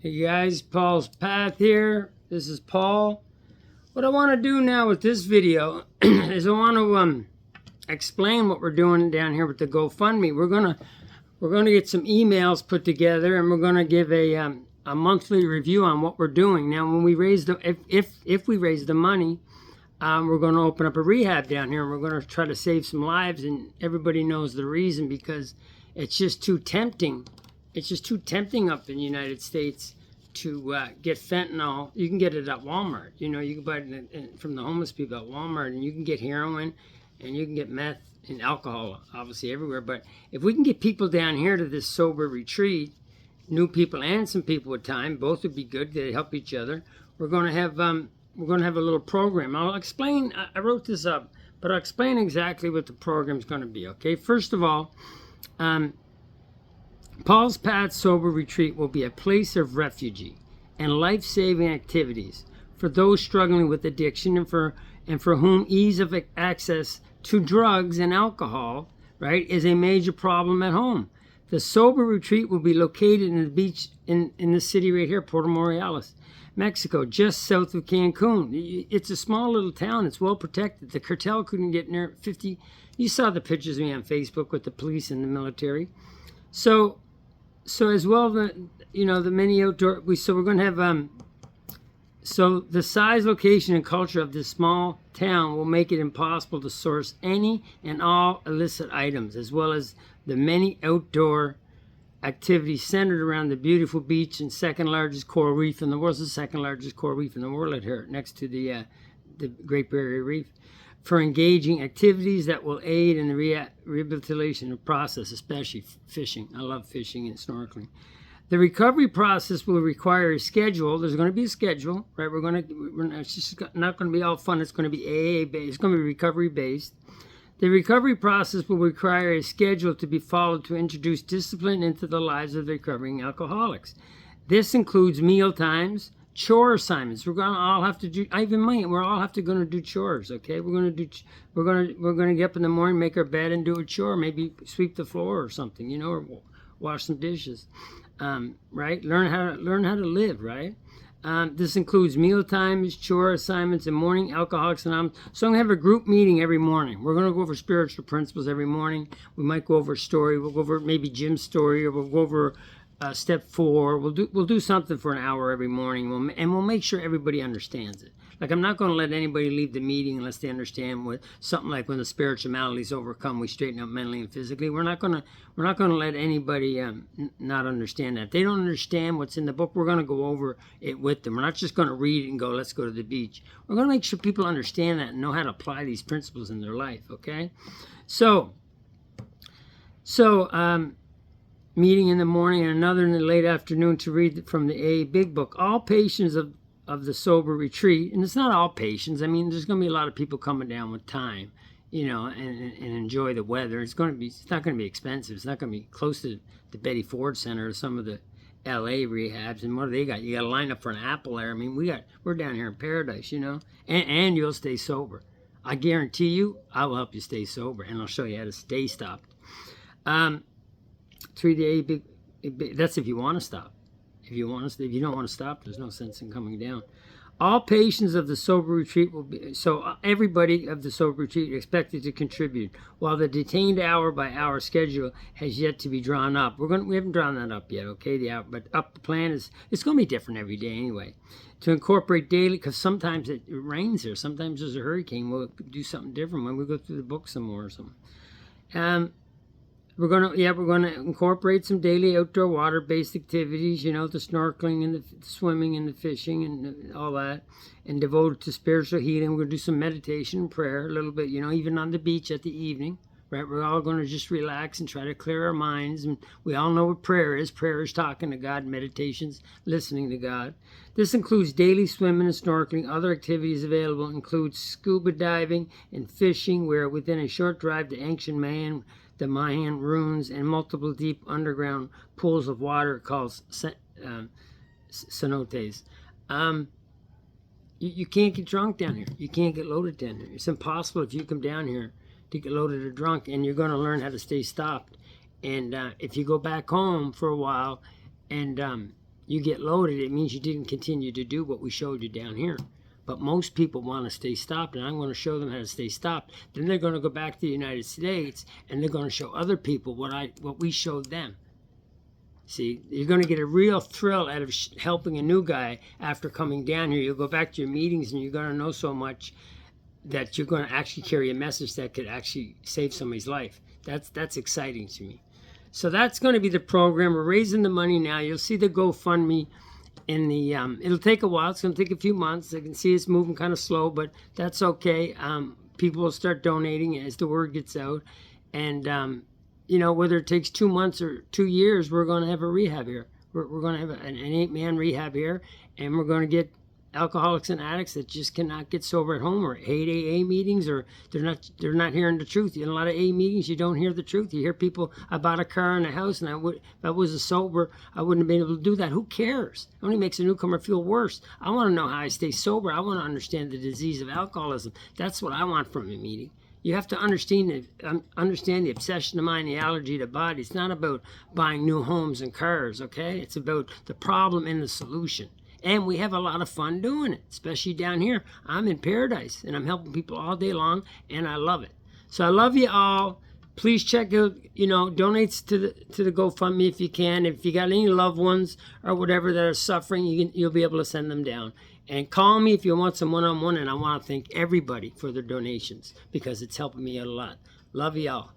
Hey guys, Paul's Path here. This is Paul. What I want to do now with this video is I want to explain what we're doing down here with the GoFundMe. We're gonna get some emails put together, and we're gonna give a monthly review on what we're doing. Now, when we raise the if we raise the money, we're going to open up a rehab down here, and we're going to try to save some lives. And everybody knows the reason, because it's just too tempting. It's just too tempting up in the United States to get fentanyl. You can get it at Walmart. You know, you can buy it from the homeless people at Walmart, and you can get heroin, and you can get meth and alcohol, obviously everywhere. But if we can get people down here to this sober retreat, new people and some people with time, both would be good. They help each other. We're going to have a little program. I'll explain. I wrote this up, but I'll explain exactly what the program's going to be. Okay. First of all, Paul's Path Sober Retreat will be a place of refuge and life-saving activities for those struggling with addiction and for whom ease of access to drugs and alcohol, right, is a major problem at home. The Sober Retreat will be located in the beach in the city right here, Puerto Morelos, Mexico, just south of Cancun. It's a small little town. It's well protected. The cartel couldn't get near 50. You saw the pictures of me on Facebook with the police and the military. So as well, the many outdoor. We're going to have so the size, location, and culture of this small town will make it impossible to source any and all illicit items, as well as the many outdoor activities centered around the beautiful beach and second largest coral reef in the world. It's the second largest coral reef in the world here, next to the Great Barrier Reef, for engaging activities that will aid in the rehabilitation process, especially fishing. I love fishing and snorkeling. The recovery process will require a schedule. There's going to be a schedule, right? It's just not going to be all fun. It's going to be AA based. It's going to be recovery based. The recovery process will require a schedule to be followed to introduce discipline into the lives of the recovering alcoholics. This includes meal times, chore assignments. We're going to all have to do. We're all going to do chores. Okay, we're going to get up in the morning, make our bed, and do a chore. Maybe sweep the floor or something, or wash some dishes. Right? Learn how to live. Right? This includes meal times, chore assignments, and morning Alcoholics Anonymous. So I'm going to have a group meeting every morning. We're going to go over spiritual principles every morning. We might go over a story. We'll go over maybe Jim's story, or we'll go over step 4. We'll do something for an hour every morning, and we'll make sure everybody understands it. Like, I'm not going to let anybody leave the meeting unless they understand what something like when the spiritual maladies overcome, we straighten up mentally and physically. We're not going to let anybody not understand that. If they don't understand what's in the book, we're going to go over it with them. We're not just going to read it and go, let's go to the beach. We're going to make sure people understand that and know how to apply these principles in their life. Okay, so meeting in the morning and another in the late afternoon to read from the AA Big Book. All patients of the sober retreat, and it's not all patients. I mean, there's going to be a lot of people coming down with time, and enjoy the weather. It's not going to be expensive. It's not going to be close to the Betty Ford Center or some of the LA rehabs. And what do they got? You got to line up for an apple there. I mean, we're down here in paradise, and you'll stay sober. I guarantee you, I will help you stay sober, and I'll show you how to stay stopped. 3 day that's if you want to stop. If you don't want to stop, there's no sense in coming down. All patients of the sober retreat will be everybody of the sober retreat is expected to contribute, while the detained hour by hour schedule has yet to be drawn up. We haven't drawn that up yet, okay? The plan is it's going to be different every day anyway. To incorporate daily, because sometimes it rains here, sometimes there's a hurricane. We'll do something different when we go through the book some more or something. We're gonna incorporate some daily outdoor water-based activities, the snorkeling and the swimming and the fishing and all that, and devoted to spiritual healing. We're gonna do some meditation and prayer a little bit, even on the beach at the evening, right? We're all gonna just relax and try to clear our minds, and we all know what prayer is. Prayer is talking to God, meditation's listening to God. This includes daily swimming and snorkeling. Other activities available include scuba diving and fishing. We're within a short drive to ancient the Mayan ruins, and multiple deep underground pools of water called cenotes. You can't get drunk down here. You can't get loaded down here. It's impossible if you come down here to get loaded or drunk, and you're going to learn how to stay stopped. And if you go back home for a while and you get loaded, it means you didn't continue to do what we showed you down here. But most people want to stay stopped, and I'm going to show them how to stay stopped. Then they're going to go back to the United States, and they're going to show other people what we showed them. See, you're going to get a real thrill out of helping a new guy after coming down here. You'll go back to your meetings, and you're going to know so much that you're going to actually carry a message that could actually save somebody's life. That's exciting to me. So that's going to be the program. We're raising the money now. You'll see the GoFundMe in the, it'll take a while. It's going to take a few months. I can see it's moving kind of slow, but that's okay. People will start donating as the word gets out. And, you know, whether it takes 2 months or 2 years, we're going to have a rehab here. We're going to have an 8-man rehab here, and we're going to get alcoholics and addicts that just cannot get sober at home, or hate AA meetings, or they're not hearing the truth. In a lot of AA meetings, you don't hear the truth. You hear people, I bought a car and a house, and if I was a sober, I wouldn't have been able to do that. Who cares? It only makes a newcomer feel worse. I want to know how I stay sober. I want to understand the disease of alcoholism. That's what I want from a meeting. You have to understand the obsession of mind, the allergy to body. It's not about buying new homes and cars, okay? It's about the problem and the solution. And we have a lot of fun doing it, especially down here. I'm in paradise, and I'm helping people all day long, and I love it. So I love you all. Please check out, you know, donate to the GoFundMe if you can. If you got any loved ones or whatever that are suffering, you'll be able to send them down. And call me if you want some one-on-one, and I want to thank everybody for their donations because it's helping me out a lot. Love you all.